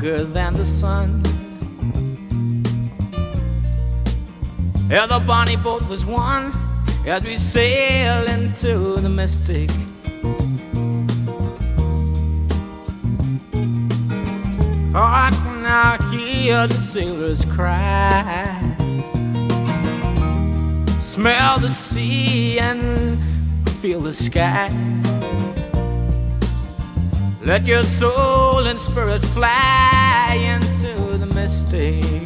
stronger than the sun. Yeah, the bonnie boat was one as we sail into the mystic. Oh, I can now hear the sailors cry, smell the sea and feel the sky. Let your soul and spirit fly into the mystic.